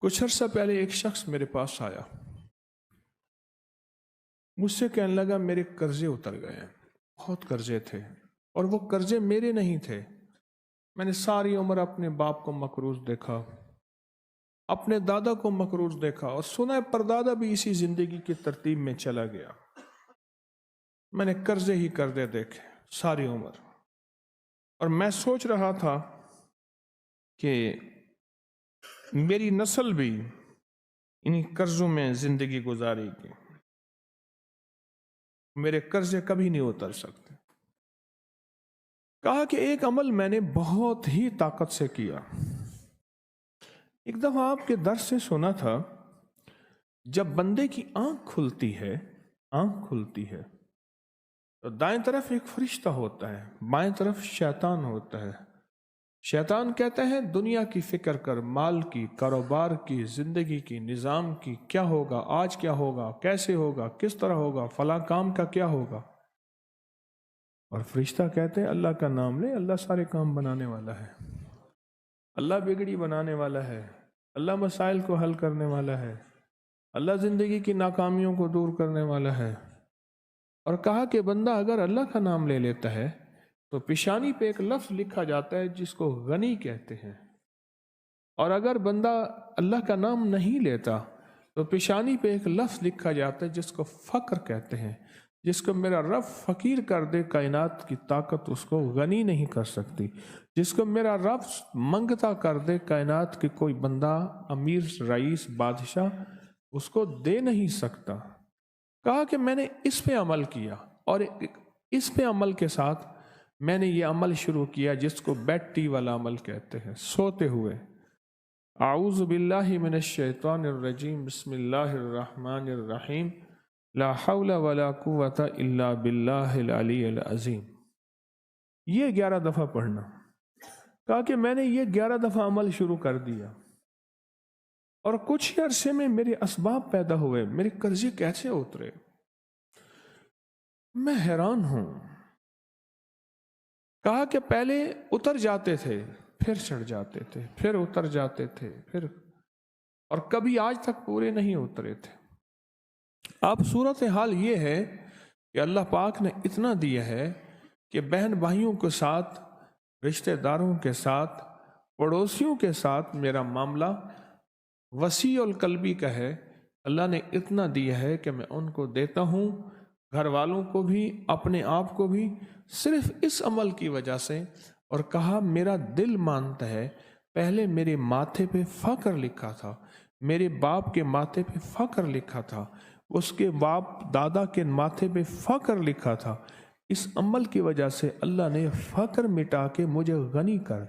کچھ عرصہ پہلے ایک شخص میرے پاس آیا، مجھ سے کہنے لگا میرے قرضے اتر گئے ہیں، بہت قرضے تھے اور وہ قرضے میرے نہیں تھے۔ میں نے ساری عمر اپنے باپ کو مقروض دیکھا، اپنے دادا کو مقروض دیکھا اور سنا ہے پردادا بھی اسی زندگی کی ترتیب میں چلا گیا۔ میں نے قرضے ہی قرضے دیکھے ساری عمر، اور میں سوچ رہا تھا کہ میری نسل بھی انہی قرضوں میں زندگی گزارے گی، میرے قرضے کبھی نہیں اتر سکتے۔ کہا کہ ایک عمل میں نے بہت ہی طاقت سے کیا۔ ایک دفعہ آپ کے درس سے سنا تھا، جب بندے کی آنکھ کھلتی ہے تو دائیں طرف ایک فرشتہ ہوتا ہے، بائیں طرف شیطان ہوتا ہے۔ شیطان کہتا ہے دنیا کی فکر کر، مال کی، کاروبار کی، زندگی کی، نظام کی، کیا ہوگا، آج کیا ہوگا، کیسے ہوگا، کس طرح ہوگا، فلاں کام کا کیا ہوگا۔ اور فرشتہ کہتے ہیں اللہ کا نام لے، اللہ سارے کام بنانے والا ہے، اللہ بگڑی بنانے والا ہے، اللہ مسائل کو حل کرنے والا ہے، اللہ زندگی کی ناکامیوں کو دور کرنے والا ہے۔ اور کہا کہ بندہ اگر اللہ کا نام لے لیتا ہے تو پیشانی پہ ایک لفظ لکھا جاتا ہے جس کو غنی کہتے ہیں، اور اگر بندہ اللہ کا نام نہیں لیتا تو پیشانی پہ ایک لفظ لکھا جاتا ہے جس کو فقر کہتے ہیں۔ جس کو میرا رب فقیر کر دے، کائنات کی طاقت اس کو غنی نہیں کر سکتی۔ جس کو میرا رب منگتا کر دے، کائنات کی کوئی بندہ، امیر، رئیس، بادشاہ اس کو دے نہیں سکتا۔ کہا کہ میں نے اس پہ عمل کیا، اور اس پہ عمل کے ساتھ میں نے یہ عمل شروع کیا جس کو بیڈ ٹی والا عمل کہتے ہیں، سوتے ہوئے۔ اعوذ باللہ من الشیطان الرجیم، بسم اللہ الرحمن الرحیم، لا حول ولا قوت الا باللہ العلی العظیم۔ یہ 11 دفعہ پڑھنا۔ کہا کہ میں نے یہ 11 دفعہ عمل شروع کر دیا، اور کچھ ہی عرصے میں میرے اسباب پیدا ہوئے، میرے قرضے کیسے اترے، میں حیران ہوں۔ کہا کہ پہلے اتر جاتے تھے، پھر چڑھ جاتے تھے، پھر اتر جاتے تھے، پھر، اور کبھی آج تک پورے نہیں اترے تھے۔ اب صورتحال یہ ہے کہ اللہ پاک نے اتنا دیا ہے کہ بہن بھائیوں کے ساتھ، رشتہ داروں کے ساتھ، پڑوسیوں کے ساتھ میرا معاملہ وسیع القلبی کا ہے۔ اللہ نے اتنا دیا ہے کہ میں ان کو دیتا ہوں، گھر والوں کو بھی، اپنے آپ کو بھی، صرف اس عمل کی وجہ سے۔ اور کہا میرا دل مانتا ہے، پہلے میرے ماتھے پہ فقر لکھا تھا، میرے باپ کے ماتھے پہ فقر لکھا تھا، اس کے باپ دادا کے ماتھے پہ فقر لکھا تھا۔ اس عمل کی وجہ سے اللہ نے فقر مٹا کے مجھے غنی کر